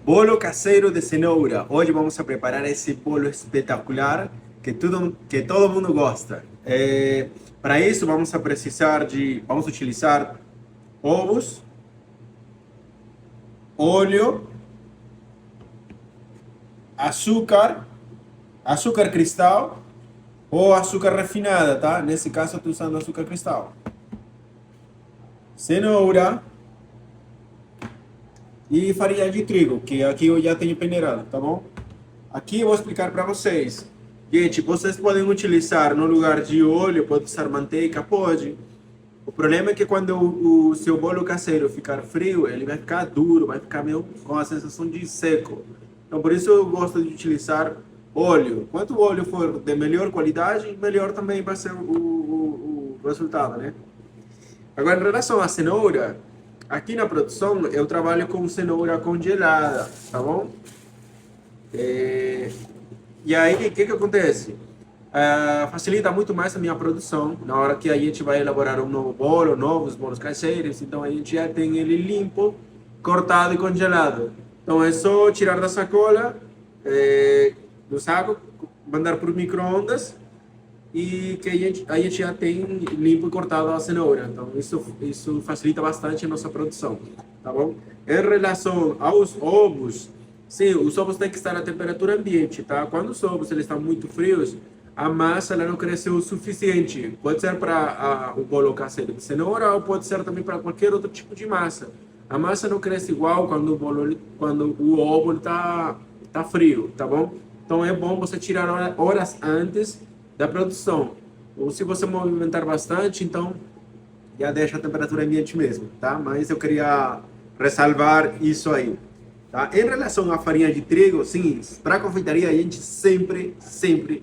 Bolo caseiro de cenoura. Hoje vamos a preparar esse bolo espetacular que todo mundo gosta. Para isso vamos utilizar ovos, óleo, açúcar, açúcar cristal ou açúcar refinada, tá? Nesse caso eu estou usando açúcar cristal. Cenoura e farinha de trigo, que aqui eu já tenho peneirado, tá bom? Aqui eu vou explicar para vocês. Gente, vocês podem utilizar no lugar de óleo, pode usar manteiga, pode. O problema é que quando o seu bolo caseiro ficar frio, ele vai ficar duro, vai ficar meio com a sensação de seco. Então por isso eu gosto de utilizar óleo. Quanto o óleo for de melhor qualidade, melhor também vai ser o resultado, né? Agora, em relação à cenoura, aqui na produção eu trabalho com cenoura congelada, tá bom? E aí, o que acontece? Facilita muito mais a minha produção na hora que a gente vai elaborar um novo bolo, novos bolos caseiros. Então a gente já tem ele limpo, cortado e congelado. Então é só tirar da sacola, do saco, mandar por micro-ondas e que a gente já tem limpo e cortado a cenoura. Então isso facilita bastante a nossa produção, tá bom? Em relação aos ovos, sim, os ovos têm que estar a temperatura ambiente, tá? Quando os ovos eles estão muito frios, a massa ela não cresceu o suficiente. Pode ser para o bolo caseiro de cenoura ou pode ser também para qualquer outro tipo de massa. A massa não cresce igual quando o ovo tá frio, tá bom? Então é bom você tirar horas antes da produção. Ou se você movimentar bastante, então já deixa a temperatura ambiente mesmo, tá? Mas eu queria ressalvar isso aí. Tá? Em relação à farinha de trigo, sim, para confeitaria a gente sempre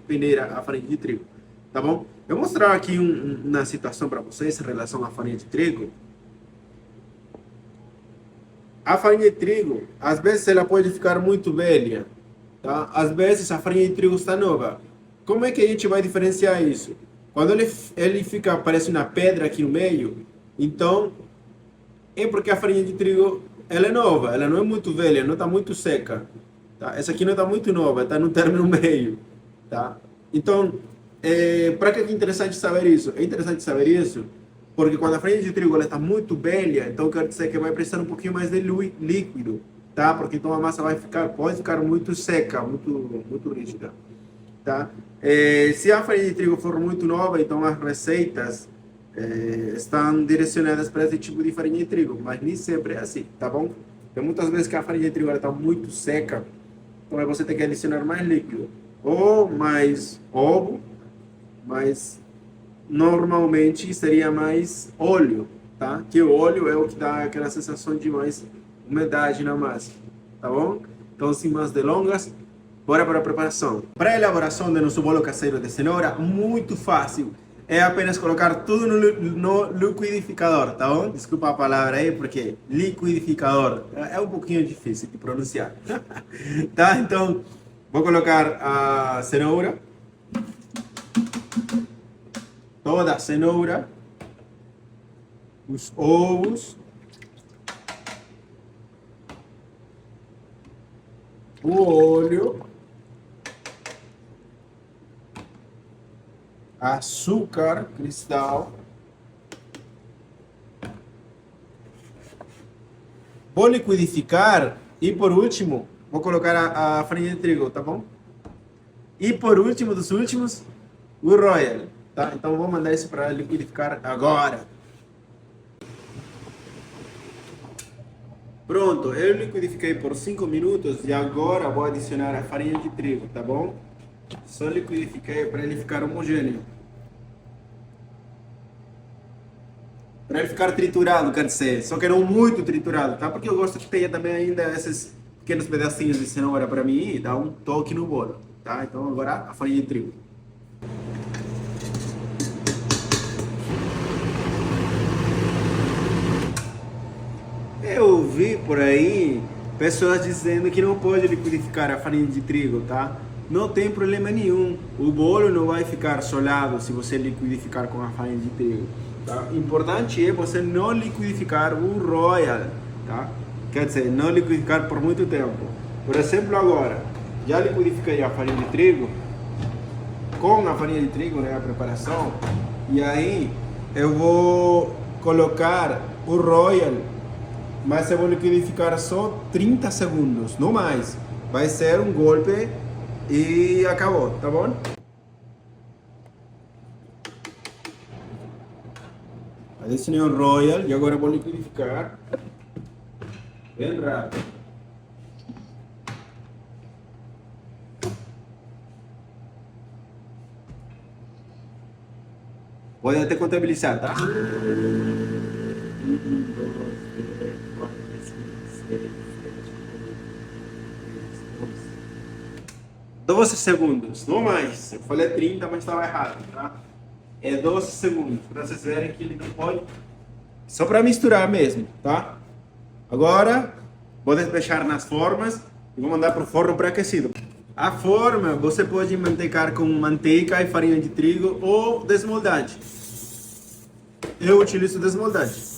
peneira a farinha de trigo, tá bom? Eu vou mostrar aqui uma situação para vocês em relação à farinha de trigo. A farinha de trigo, às vezes ela pode ficar muito velha, tá? Às vezes a farinha de trigo está nova. Como é que a gente vai diferenciar isso? Quando ele fica, parece uma pedra aqui no meio, então é porque a farinha de trigo ela é nova, ela não é muito velha, não está muito seca, tá? Essa aqui não está muito nova, está no término meio, tá? Então, para que é interessante saber isso? É interessante saber isso porque quando a farinha de trigo ela está muito velha, então quer dizer que vai precisar um pouquinho mais de líquido, tá? Porque então a massa pode ficar muito seca, muito rígida, tá? Se a farinha de trigo for muito nova, então as receitas estão direcionadas para esse tipo de farinha de trigo, mas nem sempre é assim, tá bom? Tem muitas vezes que a farinha de trigo está muito seca, então aí você tem que adicionar mais líquido ou mais ovo, mas normalmente seria mais óleo, tá? Que o óleo é o que dá aquela sensação de mais umidade na massa, tá bom? Então, sem mais delongas, bora para a preparação. Para a elaboração do nosso bolo caseiro de cenoura, muito fácil. É apenas colocar tudo no liquidificador, tá bom? Desculpa a palavra aí, porque liquidificador é um pouquinho difícil de pronunciar. Tá? Então, vou colocar a cenoura, toda a cenoura, os ovos, o óleo, açúcar cristal. Vou liquidificar e por último vou colocar a farinha de trigo, tá bom? E por último dos últimos, o Royal, tá? Então vou mandar isso para liquidificar agora. Pronto, eu liquidifiquei por 5 minutos e agora vou adicionar a farinha de trigo, tá bom? Só liquidifiquei para ele ficar homogêneo. Para ele ficar triturado, quer dizer, só que não muito triturado, tá? Porque eu gosto que tenha também ainda esses pequenos pedacinhos de cenoura para mim e dar um toque no bolo, tá? Então agora a farinha de trigo. Eu vi por aí pessoas dizendo que não pode liquidificar a farinha de trigo, tá? Não tem problema nenhum. O bolo não vai ficar solado se você liquidificar com a farinha de trigo, tá? Importante é você não liquidificar o Royal, tá? Quer dizer, não liquidificar por muito tempo. Por exemplo, agora, já liquidifiquei a farinha de trigo, com a farinha de trigo, né, a preparação, e aí eu vou colocar o Royal, mas eu vou liquidificar só 30 segundos, não mais. Vai ser um golpe e acabou, tá bom? Adicionei o Royal e agora vou liquidificar bem rápido. Pode até contabilizar, tá? 12 segundos, não mais. Eu falei 30, mas estava errado, tá? É 12 segundos, para vocês verem que ele não pode. Só para misturar mesmo, tá? Agora, vou despejar nas formas e vou mandar para o forno pré-aquecido. A forma você pode manteigar com manteiga e farinha de trigo ou desmoldante. Eu utilizo desmoldante.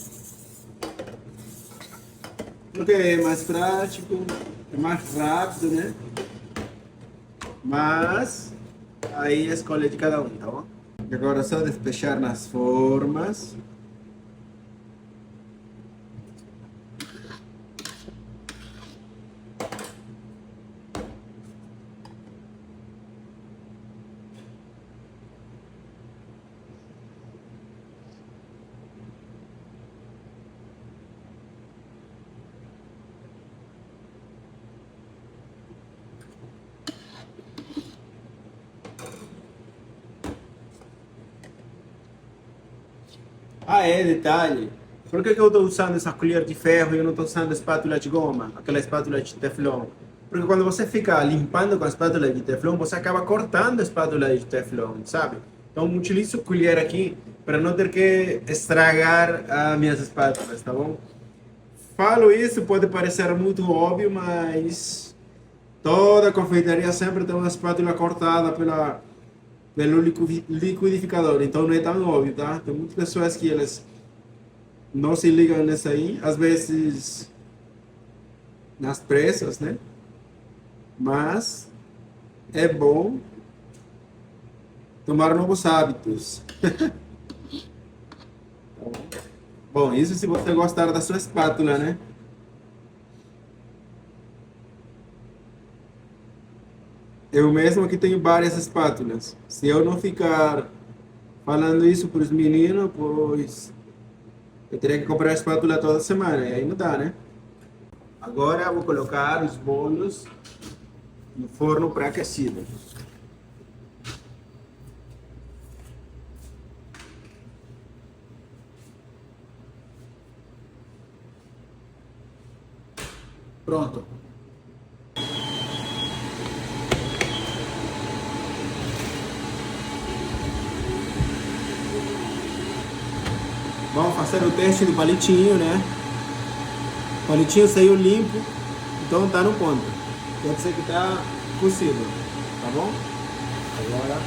Porque é mais prático, é mais rápido, né? Mas aí a escolha de cada um, tá bom? E agora é só despejar nas formas. Ah, é, detalhe. Por que eu estou usando essa colher de ferro e eu não estou usando espátula de goma? Aquela espátula de teflon. Porque quando você fica limpando com a espátula de teflon, você acaba cortando a espátula de teflon, sabe? Então, utilizo colher aqui para não ter que estragar as minhas espátulas, tá bom? Falo isso, pode parecer muito óbvio, mas toda confeitaria sempre tem uma espátula cortada pelo liquidificador, então não é tão óbvio, tá? Tem muitas pessoas que elas não se ligam nisso aí, às vezes nas pressas, né? Mas é bom tomar novos hábitos. Bom, isso se você gostar da sua espátula, né? Eu mesmo que tenho várias espátulas. Se eu não ficar falando isso para os meninos, pois eu teria que comprar espátula toda semana, e aí não dá, né? Agora eu vou colocar os bolos no forno pré-aquecido. Pronto. Vamos fazer o teste do palitinho, né? O palitinho saiu limpo, então tá no ponto. Quer dizer que tá cozido, tá bom? Agora